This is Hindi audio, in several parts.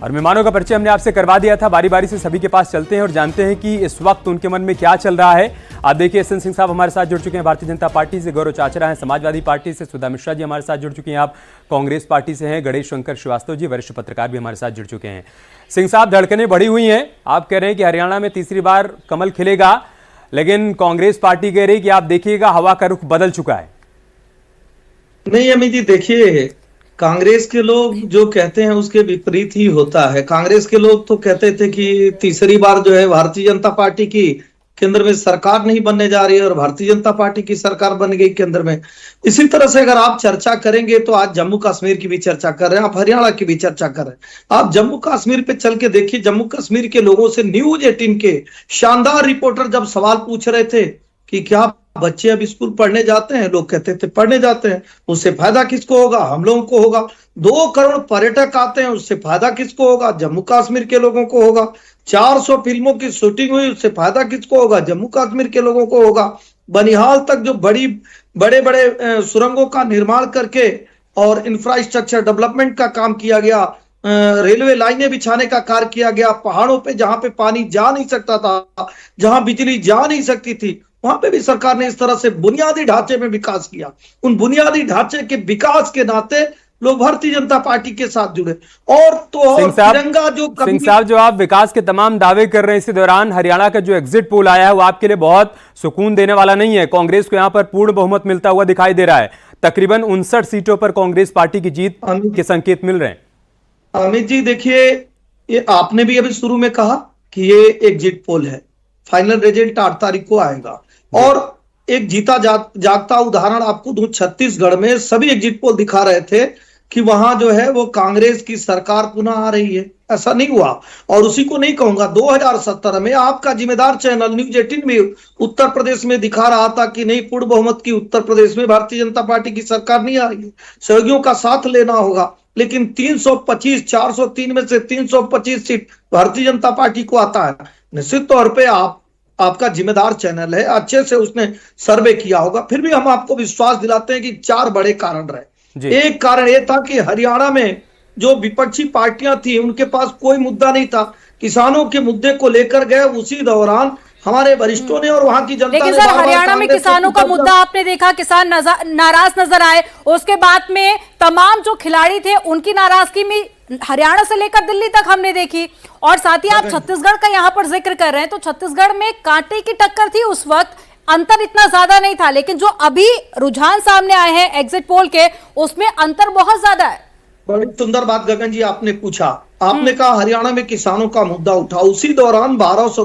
और मेहमानों का परिचय हमने आपसे करवा दिया था, बारी बारी से सभी के पास चलते हैं और जानते हैं कि इस वक्त उनके मन में क्या चल रहा है। आप देखिए एस एन सिंह साहब हमारे साथ जुड़ चुके हैं भारतीय जनता पार्टी से, गौरव चाचरा हैं समाजवादी पार्टी से, सुधा मिश्रा जी हमारे साथ जुड़ चुके हैं, आप कांग्रेस पार्टी से हैं, गणेश शंकर श्रीवास्तव जी वरिष्ठ पत्रकार भी हमारे साथ जुड़ चुके हैं। सिंह साहब, धड़कनें बढ़ी हुई हैं, आप कह रहे हैं कि हरियाणा में तीसरी बार कमल खिलेगा, लेकिन कांग्रेस पार्टी कह रही है कि आप देखिएगा हवा का रुख बदल चुका है। नहीं अमित जी, देखिए कांग्रेस के लोग जो कहते हैं उसके विपरीत ही होता है। कांग्रेस के लोग तो कहते थे कि तीसरी बार जो है भारतीय जनता पार्टी की केंद्र में सरकार नहीं बनने जा रही है और भारतीय जनता पार्टी की सरकार बन गई केंद्र में। इसी तरह से अगर आप चर्चा करेंगे तो आज जम्मू कश्मीर की भी चर्चा कर रहे हैं, आप हरियाणा की भी चर्चा कर रहे हैं। आप जम्मू कश्मीर पे चल के देखिए, जम्मू कश्मीर के लोगों से न्यूज 18 के शानदार रिपोर्टर जब सवाल पूछ रहे थे कि क्या बच्चे अब स्कूल पढ़ने जाते हैं, लोग कहते थे पढ़ने जाते हैं। उससे फायदा किसको होगा? हम लोगों को होगा। 2 करोड़ पर्यटक आते हैं, उससे फायदा किसको होगा? जम्मू कश्मीर के लोगों को होगा। 400 फिल्मों की शूटिंग हुई, उससे फायदा किसको होगा? जम्मू कश्मीर के लोगों को होगा। बनिहाल तक जो बड़े बड़े सुरंगों का निर्माण करके और इंफ्रास्ट्रक्चर डेवलपमेंट का काम किया गया, रेलवे लाइनें बिछाने का कार्य किया गया, पहाड़ों पे जहां पे पानी जा नहीं सकता था, जहां बिजली जा नहीं सकती थी, वहां पे भी सरकार ने इस तरह से बुनियादी ढांचे में विकास किया। उन बुनियादी ढांचे के विकास के नाते लोग भारतीय जनता पार्टी के साथ जुड़े। और तो तिरंगा सिंह साहब, जो आप विकास के तमाम दावे कर रहे हैं, इसी दौरान हरियाणा का जो एग्जिट पोल आया है वो आपके लिए बहुत सुकून देने वाला नहीं है। कांग्रेस को यहां पर पूर्ण बहुमत मिलता हुआ दिखाई दे रहा है, तकरीबन 59 सीटों पर कांग्रेस पार्टी की जीत के संकेत मिल रहे हैं। अमित जी देखिए, ये आपने भी अभी शुरू में कहा कि ये एग्जिट पोल है, फाइनल रिजल्ट 8 तारीख को आएगा। और एक जीता जागता उदाहरण आपको दूं, छत्तीसगढ़ में सभी एग्जिट पोल दिखा रहे थे कि वहां जो है वो कांग्रेस की सरकार पुनः आ रही है। ऐसा नहीं हुआ। और उसी को नहीं कहूंगा, 2017 में आपका जिम्मेदार चैनल न्यूज 18 में उत्तर प्रदेश में दिखा रहा था कि नहीं, पूर्ण बहुमत की उत्तर प्रदेश में भारतीय जनता पार्टी की सरकार नहीं आ रही है, सहयोगियों का साथ लेना होगा। लेकिन 325 403 में से 325 सीट भारतीय जनता पार्टी को आता है। निश्चित तौर पे आपका जिम्मेदार चैनल है, अच्छे से उसने सर्वे किया होगा। फिर भी हम आपको विश्वास दिलाते हैं कि 4 बड़े कारण रहे। एक कारण यह था कि हरियाणा में जो विपक्षी पार्टियां थी उनके पास कोई मुद्दा नहीं था, किसानों के मुद्दे को लेकर गए उसी दौरान हमारे वरिष्ठों ने और वहां की जनता ने। लेकिन सर, हरियाणा में किसानों का मुद्दा आपने देखा, किसान नाराज नजर आए। उसके बाद में तमाम जो खिलाड़ी थे उनकी नाराजगी में हरियाणा से लेकर दिल्ली तक हमने देखी। और साथ ही आप छत्तीसगढ़ का यहाँ पर जिक्र कर रहे हैं, तो छत्तीसगढ़ में कांटे की टक्कर थी उस वक्त, अंतर इतना ज्यादा नहीं था। लेकिन जो अभी रुझान सामने आए हैं एग्जिट पोल के, उसमें अंतर बहुत ज्यादा है। बड़ी सुंदर बात गगन जी आपने पूछा। आपने कहा हरियाणा में किसानों का मुद्दा उठा, उसी दौरान 1200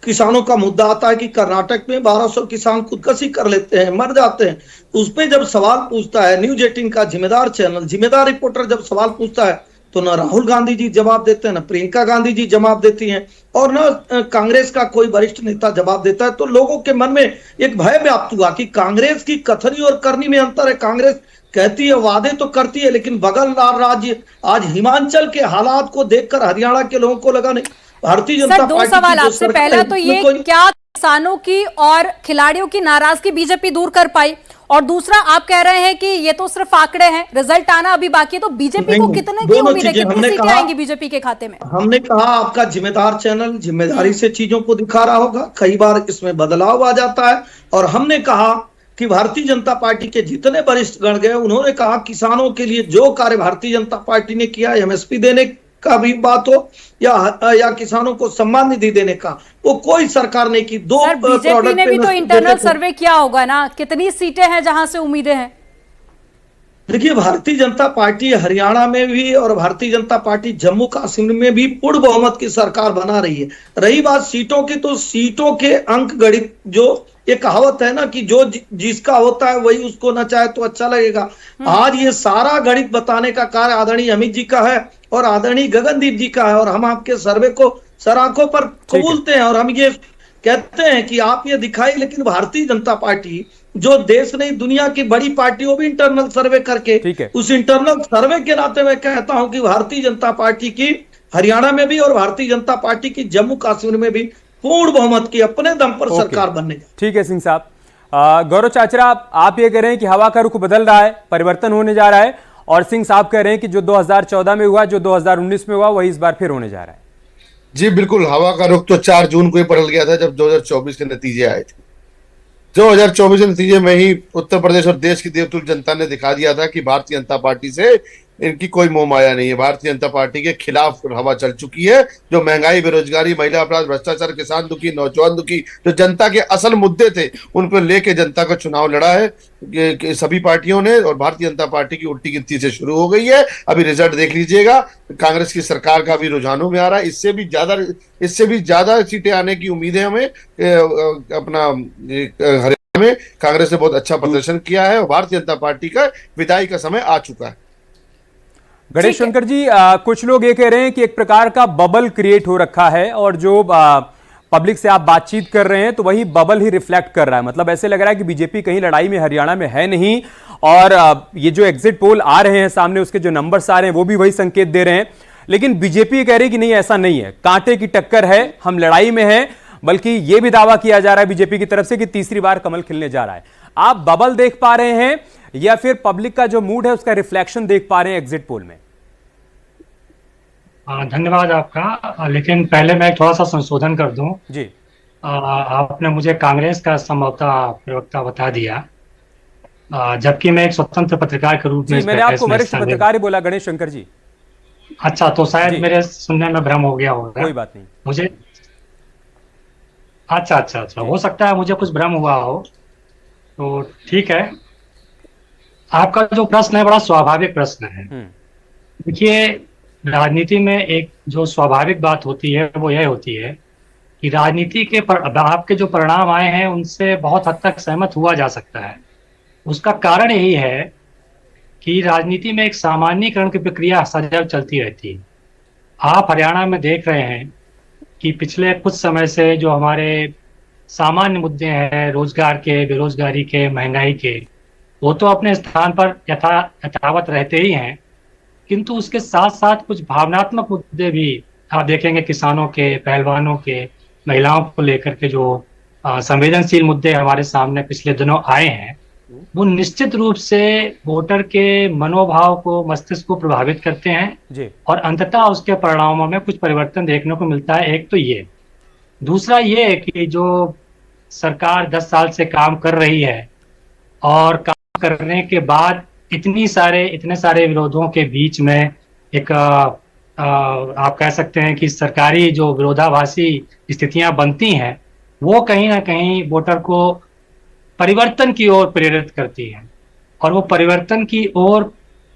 किसानों का मुद्दा आता है कि कर्नाटक में 1200 किसान खुदकुशी कर लेते हैं, मर जाते हैं। उसपे जब सवाल पूछता है न्यूज 18 का जिम्मेदार चैनल, जिम्मेदार रिपोर्टर जब सवाल पूछता है तो न राहुल गांधी जी जवाब देते हैं, न प्रियंका गांधी जी जवाब देती हैं, और न कांग्रेस का कोई वरिष्ठ नेता जवाब देता है। तो लोगों के मन में एक भय व्याप्त हुआ कि कांग्रेस की कथनी और करनी में अंतर है। कांग्रेस कहती है, वादे तो करती है, लेकिन बगल राज्य आज हिमाचल के हालात को देखकर हरियाणा के लोगों को लगा नहीं भारतीय जनता पार्टी। 2 सवाल आपसे, पहला तो ये, क्या किसानों की और खिलाड़ियों की नाराजगी बीजेपी दूर कर पाई? और दूसरा, आप कह रहे हैं कि ये तो सिर्फ आंकड़े हैं, रिजल्ट आना अभी बाकी है, तो बीजेपी को कितने की उम्मीद है, कितनी सीटें आएंगी बीजेपी के खाते में? हमने कहा आपका जिम्मेदार चैनल जिम्मेदारी से चीजों को दिखा रहा होगा, कई बार इसमें बदलाव आ जाता है। और हमने कहा कि भारतीय जनता पार्टी के जितने वरिष्ठ गण गए उन्होंने कहा किसानों के लिए जो कार्य भारतीय जनता पार्टी ने किया, एमएसपी देने का भी बात हो या किसानों को सम्मान निधि देने का, वो कोई सरकार ने की। बीजेपी ने भी तो इंटरनल सर्वे किया होगा ना, कितनी सीटें हैं जहां से उम्मीदें हैं? देखिए, भारतीय जनता पार्टी हरियाणा में भी और भारतीय जनता पार्टी जम्मू कश्मीर में भी पूर्ण बहुमत की सरकार बना रही है। रही बात सीटों की, तो सीटों के अंक गणित, जो ये कहावत है ना कि जो जिसका होता है वही उसको न चाहे तो अच्छा लगेगा। आज ये सारा गणित बताने का कार्य आदरणीय अमित जी का है और आदरणीय गगनदीप जी का है। और हम आपके सर्वे को सराखों पर कबूलते हैं और हम ये कहते हैं कि आप ये दिखाई, लेकिन भारतीय जनता पार्टी जो देश नहीं दुनिया की बड़ी पार्टी, वो भी इंटरनल सर्वे करके, उस इंटरनल सर्वे के नाते मैं कहता हूं कि भारतीय जनता पार्टी की हरियाणा में भी और भारतीय जनता पार्टी की जम्मू कश्मीर में भी पूर्ण बहुमत की अपने दम पर सरकार बनने। ठीक है सिंह साहब। गौरव चाचरा, आप ये कह रहे हैं कि हवा का रुख बदल रहा है, परिवर्तन होने जा रहा है, और सिंह साहब कह रहे हैं कि जो 2014 में हुआ, जो 2019 में हुआ, वही इस बार फिर होने जा रहा है। जी बिल्कुल, हवा का रुख तो 4 जून को ही बदल गया था जब 2024 के नतीजे आए थे। 2024 के नतीजे में ही उत्तर प्रदेश और देश की देवतुल्य जनता ने दिखा दिया था कि भारतीय जनता पार्टी से इनकी कोई मोह माया नहीं है। भारतीय जनता पार्टी के खिलाफ हवा चल चुकी है। जो महंगाई, बेरोजगारी, महिला अपराध, भ्रष्टाचार, किसान दुखी, नौजवान दुखी, जो जनता के असल मुद्दे थे, उन पर लेके जनता का चुनाव लड़ा है कि सभी पार्टियों ने। और भारतीय जनता पार्टी की उल्टी गिनती से शुरू हो गई है। अभी रिजल्ट देख लीजिएगा, कांग्रेस की सरकार का भी रुझानों में आ रहा है। इससे भी ज्यादा सीटें आने की उम्मीद है हमें। अपना हरियाणा में कांग्रेस ने बहुत अच्छा प्रदर्शन किया है और भारतीय जनता पार्टी का विदाई का समय आ चुका है। गणेश शंकर जी, कुछ लोग ये कह रहे हैं कि एक प्रकार का बबल क्रिएट हो रखा है और जो पब्लिक से आप बातचीत कर रहे हैं तो वही बबल ही रिफ्लेक्ट कर रहा है। मतलब ऐसे लग रहा है कि बीजेपी कहीं लड़ाई में हरियाणा में है नहीं, और ये जो एग्जिट पोल आ रहे हैं सामने, उसके जो नंबर्स आ रहे हैं वो भी वही संकेत दे रहे हैं। लेकिन बीजेपी कह रही है कि नहीं, ऐसा नहीं है, कांटे की टक्कर है, हम लड़ाई में हैं। बल्कि ये भी दावा किया जा रहा है बीजेपी की तरफ से कि तीसरी बार कमल खिलने जा रहा है। आप बबल देख पा रहे हैं या फिर पब्लिक का जो मूड है उसका रिफ्लेक्शन देख पा रहे हैं एग्जिट पोल में? धन्यवाद आपका, लेकिन पहले मैं थोड़ा सा संशोधन कर दूं जी। आपने मुझे कांग्रेस का संभवतः प्रवक्ता बता दिया, जबकि मैं एक स्वतंत्र पत्रकार के रूप में मैंने आपको वरिष्ठ पत्रकार ही बोला गणेश शंकर जी। अच्छा, तो शायद मेरे सुनने में भ्रम हो गया होगा। कोई बात नहीं, मुझे अच्छा, हो सकता है मुझे कुछ भ्रम हुआ हो, तो ठीक है। आपका जो प्रश्न है बड़ा स्वाभाविक प्रश्न है। देखिए, राजनीति में एक जो स्वाभाविक बात होती है वो यह होती है कि राजनीति के आपके जो परिणाम आए हैं उनसे बहुत हद तक सहमत हुआ जा सकता है। उसका कारण यही है कि राजनीति में एक सामान्यीकरण की प्रक्रिया सदैव चलती रहती है। आप हरियाणा में देख रहे हैं कि पिछले कुछ समय से जो हमारे सामान्य मुद्दे हैं, रोजगार के, बेरोजगारी के, महंगाई के, वो तो अपने स्थान पर यथावत रहते ही हैं, किंतु उसके साथ साथ कुछ भावनात्मक मुद्दे भी आप देखेंगे। किसानों के, पहलवानों के, महिलाओं को लेकर के जो संवेदनशील मुद्दे हमारे सामने पिछले दिनों आए हैं, वो निश्चित रूप से वोटर के मनोभाव को, मस्तिष्क को प्रभावित करते हैं जी। और अंततः उसके परिणामों में कुछ परिवर्तन देखने को मिलता है। एक तो ये, दूसरा ये है कि जो सरकार 10 साल से काम कर रही है और काम करने के बाद इतने सारे विरोधों के बीच में एक आप कह सकते हैं कि सरकारी जो विरोधाभासी स्थितियां बनती हैं, वो कहीं ना कहीं वोटर को परिवर्तन की ओर प्रेरित करती है। और वो परिवर्तन की ओर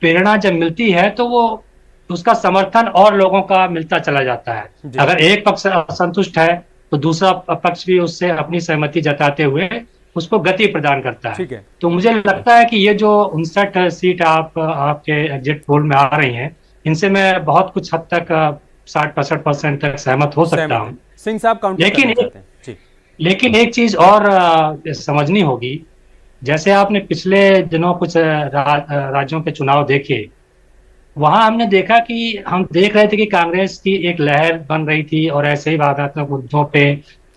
प्रेरणा जब मिलती है तो वो उसका समर्थन और लोगों का मिलता चला जाता है। अगर एक पक्ष असंतुष्ट है तो दूसरा पक्ष भी उससे अपनी सहमति जताते हुए उसको गति प्रदान करता है। तो मुझे लगता है कि ये जो 59 सीट आपके एग्जिट पोल में आ रही हैं, इनसे मैं बहुत कुछ हद तक 60-65% तक सहमत हो सकता हूँ। सिंह साहब, लेकिन एक चीज और समझनी होगी। जैसे आपने पिछले दिनों कुछ राज्यों के चुनाव देखे, वहां हमने देखा कि हम देख रहे थे कि कांग्रेस की एक लहर बन रही थी और ऐसे ही भावनात्मक मुद्दों पे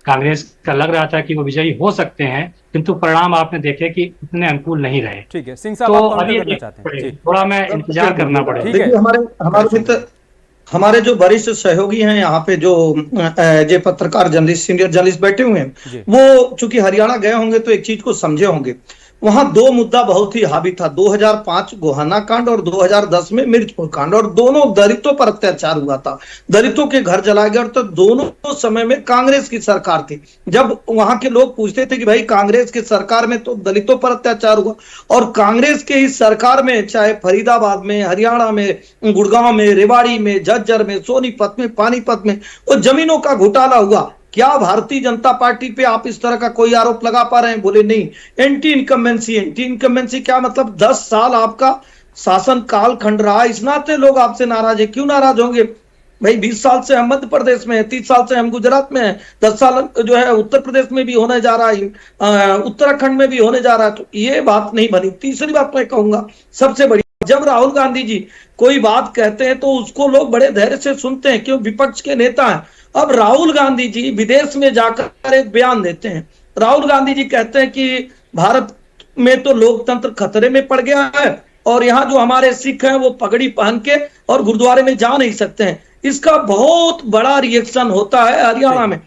कांग्रेस का लग रहा था कि वो विजयी हो सकते हैं, किंतु परिणाम आपने देखे कि उतने अनुकूल नहीं रहे। ठीक है सिंह साहब, तो अभी थोड़ा मैं इंतजार करना पड़ेगा। देखिए, हमारे जो वरिष्ठ सहयोगी हैं यहाँ पे, जो पत्रकार जर्नलिस्ट, सीनियर जर्नलिस्ट बैठे हुए हैं, वो चूंकि हरियाणा गए होंगे तो एक चीज को समझे होंगे। वहां 2 मुद्दा बहुत ही हावी था, 2005 गोहाना कांड और 2010 में मिर्चपुर कांड, और दोनों दलितों पर अत्याचार हुआ था, दलितों के घर जलाए गए। और तो दोनों समय में कांग्रेस की सरकार थी। जब वहां के लोग पूछते थे कि भाई कांग्रेस की सरकार में तो दलितों पर अत्याचार हुआ, और कांग्रेस के ही सरकार में चाहे फरीदाबाद में, हरियाणा में, गुड़गांव में, रेवाड़ी में, झज्जर में, सोनीपत में, पानीपत में वो जमीनों का घोटाला हुआ। क्या भारतीय जनता पार्टी पे आप इस तरह का कोई आरोप लगा पा रहे हैं? बोले नहीं। एंटी इनकम्बेंसी क्या मतलब? 10 साल आपका शासन काल खंड रहा, इस नाते लोग आपसे नाराज है। क्यों नाराज होंगे भाई? 20 साल से हम मध्य प्रदेश में है, 30 साल से हम गुजरात में है, 10 साल जो है उत्तर प्रदेश में भी होने जा रहा है, उत्तराखंड में भी होने जा रहा है। तो ये बात नहीं बनी। तीसरी बात मैं कहूंगा सबसे बड़ी, जब राहुल गांधी जी कोई बात कहते हैं तो उसको लोग बड़े धैर्य से सुनते हैं, क्यों? विपक्ष के नेता हैं। अब राहुल गांधी जी विदेश में जाकर एक बयान देते हैं। राहुल गांधी जी कहते हैं कि भारत में तो लोकतंत्र खतरे में पड़ गया है और यहाँ जो हमारे सिख हैं वो पगड़ी पहन के और गुरुद्वारे में जा नहीं सकते हैं। इसका बहुत बड़ा रिएक्शन होता है हरियाणा में।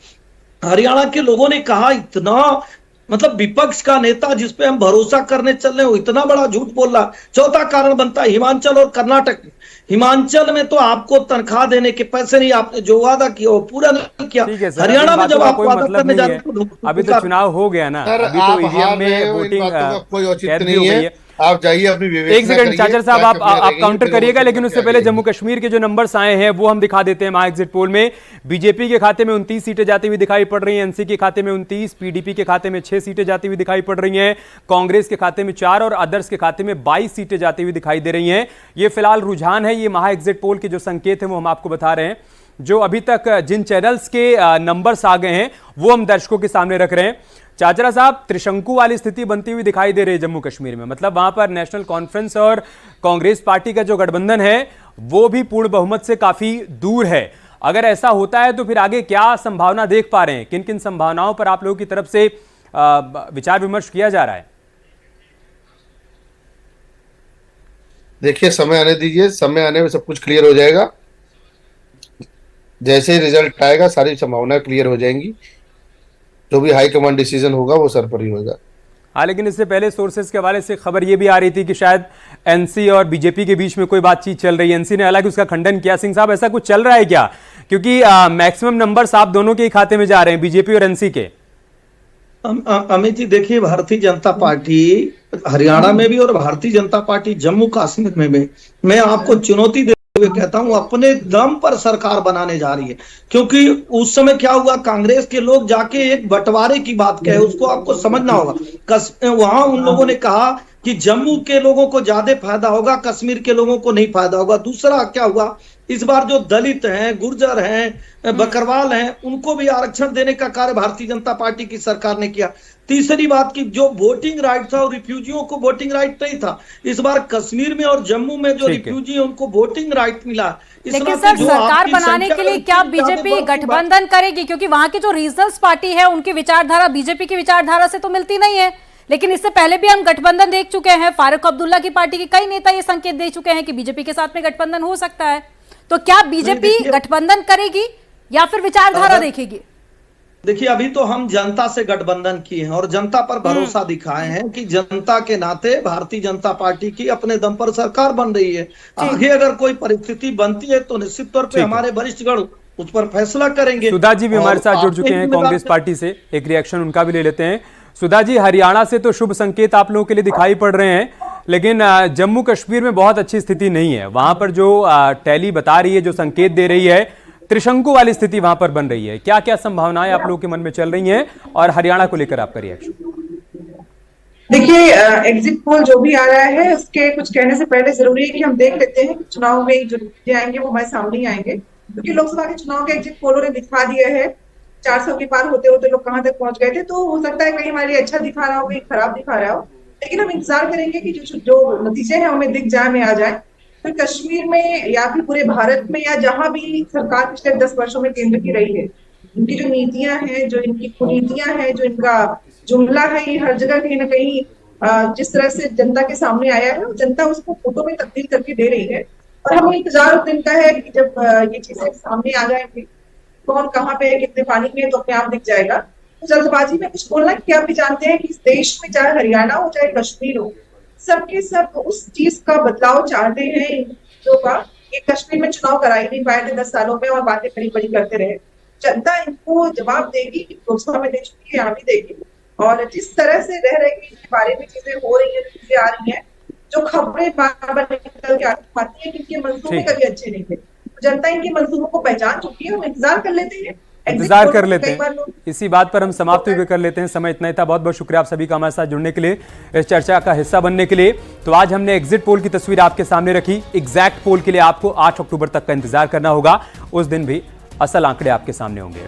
हरियाणा के लोगों ने कहा इतना मतलब विपक्ष का नेता जिस पे हम भरोसा करने चल रहे हो इतना बड़ा झूठ बोल रहा। चौथा कारण बनता है हिमाचल और कर्नाटक। हिमाचल में तो आपको तनख्वाह देने के पैसे नहीं, आपने जो वादा किया वो पूरा नहीं किया। हरियाणा में जब आप वादा करने जाते हो अभी तो चुनाव हो गया ना, अभी तो ईवीएम में वोटिंग कोई औचित्य नहीं है। आप जाइए अपनी विवेचना एक सेकंड चाचर साहब आप काउंटर करिएगा, लेकिन उससे पहले जम्मू कश्मीर के जो नंबर्स आए हैं वो हम दिखा देते हैं। महा एग्जिट पोल में बीजेपी के खाते में 29 सीटें जाती हुई दिखाई पड़ रही हैं, एनसी के खाते में 29, पीडीपी के खाते में 6 सीटें जाती हुई दिखाई पड़ रही हैं, कांग्रेस के खाते में 4 और अदर्स के खाते में 22 सीटें जाती हुई दिखाई दे रही हैं। ये फिलहाल रुझान है, ये महा एग्जिट पोल के जो संकेत हैं वो हम आपको बता रहे हैं। जो अभी तक जिन चैनल्स के नंबर्स आ गए हैं वो हम दर्शकों के सामने रख रहे हैं। चाचरा साहब, त्रिशंकु वाली स्थिति बनती हुई दिखाई दे रही है जम्मू कश्मीर में, मतलब वहां पर नेशनल कॉन्फ्रेंस और कांग्रेस पार्टी का जो गठबंधन है वो भी पूर्ण बहुमत से काफी दूर है। अगर ऐसा होता है तो फिर आगे क्या संभावना देख पा रहे हैं? किन किन संभावनाओं पर आप लोगों की तरफ से विचार विमर्श किया जा रहा है? देखिए, समय आने दीजिए, समय आने में सब कुछ क्लियर हो जाएगा। जैसे ही रिजल्ट आएगा सारी संभावनाएं क्लियर हो जाएंगी। जो भी हाई कमांड डिसीजन होगा वो सर पर ही होगा। हाँ, लेकिन इससे पहले सोर्सेज के हवाले से खबर ये भी आ रही थी कि शायद एनसी और बीजेपी के बीच में कोई बातचीत चल रही है। एनसी ने हालांकि उसका खंडन किया। सिंह साहब, ऐसा कुछ चल रहा है क्या? क्योंकि मैक्सिमम नंबर्स आप दोनों के ही खाते में जा रहे हैं, बीजेपी और एनसी के। अमित जी देखिए, भारतीय जनता पार्टी हरियाणा में भी और भारतीय जनता पार्टी जम्मू कश्मीर में भी मैं आपको चुनौती देते हुए कहता हूं अपने दम पर सरकार बनाने जा रही है। क्योंकि उस समय क्या हुआ, कांग्रेस के लोग जाके एक बंटवारे की बात कहे, उसको आपको समझना होगा। वहां उन लोगों ने कहा कि जम्मू के लोगों को ज्यादा फायदा होगा, कश्मीर के लोगों को नहीं फायदा होगा। दूसरा क्या हुआ, इस बार जो दलित हैं, गुर्जर हैं, बकरवाल हैं, उनको भी आरक्षण देने का कार्य भारतीय जनता पार्टी की सरकार ने किया। तीसरी बात की जो वोटिंग राइट था और रिफ्यूजियों को वोटिंग राइट नहीं था, इस बार कश्मीर में और जम्मू में जो रिफ्यूजी है उनको वोटिंग राइट मिला। लेकिन सर, सरकार बनाने के लिए क्या बीजेपी गठबंधन करेगी? क्योंकि वहां की जो रीजनल्स पार्टी है उनकी विचारधारा बीजेपी की विचारधारा से तो मिलती नहीं है। लेकिन इससे पहले भी हम गठबंधन देख चुके हैं। फारूक अब्दुल्ला की पार्टी के कई नेता ये संकेत दे चुके हैं कि बीजेपी के साथ में गठबंधन हो सकता है। तो क्या बीजेपी गठबंधन करेगी या फिर विचारधारा देखेगी? देखिए, अभी तो हम जनता से गठबंधन किए हैं और जनता पर भरोसा दिखाए हैं कि जनता के नाते भारतीय जनता पार्टी की अपने दम पर सरकार बन रही है। आगे अगर कोई परिस्थिति बनती है तो निश्चित तौर पे हमारे वरिष्ठगण उस पर फैसला करेंगे। सुधा जी भी हमारे साथ जुड़ चुके हैं कांग्रेस पार्टी से, एक रिएक्शन उनका भी ले लेते हैं। सुधा जी, हरियाणा से तो शुभ संकेत आप लोगों के लिए दिखाई पड़ रहे हैं, लेकिन जम्मू कश्मीर में बहुत अच्छी स्थिति नहीं है। वहां पर जो टैली बता रही है, जो संकेत दे रही है, त्रिशंकु वाली स्थिति वहां पर बन रही है। क्या क्या संभावनाएं आप लोगों के मन में चल रही हैं और हरियाणा को लेकर आपका रिएक्शन? देखिए, एग्जिट पोल जो भी आ रहा है उसके कुछ कहने से पहले जरूरी है कि हम देख लेते हैं कि चुनाव में जो नतीजे आएंगे वो हमारे सामने ही आएंगे। क्योंकि लोकसभा के चुनाव के एग्जिट पोलों ने दिखा दिया है 400 के पार होते होते लोग कहां तक पहुंच गए थे। तो हो सकता है कहीं हमारे अच्छा दिखा रहा हो, कहीं खराब दिखा रहा हो, लेकिन हम इंतजार करेंगे कि जो नतीजे हैं हमें दिख जाए, में आ जाए। फिर कश्मीर में या फिर पूरे भारत में या जहां भी सरकार पिछले 10 वर्षों में केंद्र की रही है, इनकी जो नीतियां हैं, जो इनकी कुनीतियां हैं, जो इनका जुमला है, ये हर जगह कहीं ना कहीं जिस तरह से जनता के सामने आया है, जनता उसको फोटो में तब्दील करके दे रही है। और हमें इंतजार उस दिन का है कि जब ये चीजें सामने आ जाएंगी, कौन कहाँ पे कितने पानी में, तो अपने आप दिख जाएगा। तो जल्दबाजी में कुछ बोलना, क्या आप भी जानते हैं कि इस देश में चाहे हरियाणा हो चाहे कश्मीर हो, सबके सब उस चीज का बदलाव चाहते हैं जो का ये कश्मीर में चुनाव करा ही नहीं पाए थे 10 सालों में और बातें बड़ी बड़ी करते रहे। जनता इनको जवाब देगी, लोकसभा में दे चुकी है, यहाँ भी देगी। और जिस तरह से रह रहे के बारे में चीजें हो रही है, चीजें आ रही है, जो खबरें बार बार निकल के आती है कि इनके मंसूबे कभी अच्छे नहीं थे, जनता इनके मंसूबों को पहचान चुकी है। हम इंतजार कर लेते हैं, इसी बात पर हम समाप्त हुए कर लेते हैं। समय इतना ही था। बहुत बहुत शुक्रिया आप सभी का हमारे साथ जुड़ने के लिए, इस चर्चा का हिस्सा बनने के लिए। तो आज हमने एग्जिट पोल की तस्वीर आपके सामने रखी। एग्जैक्ट पोल के लिए आपको 8 अक्टूबर तक का इंतजार करना होगा। उस दिन भी असल आंकड़े आपके सामने होंगे।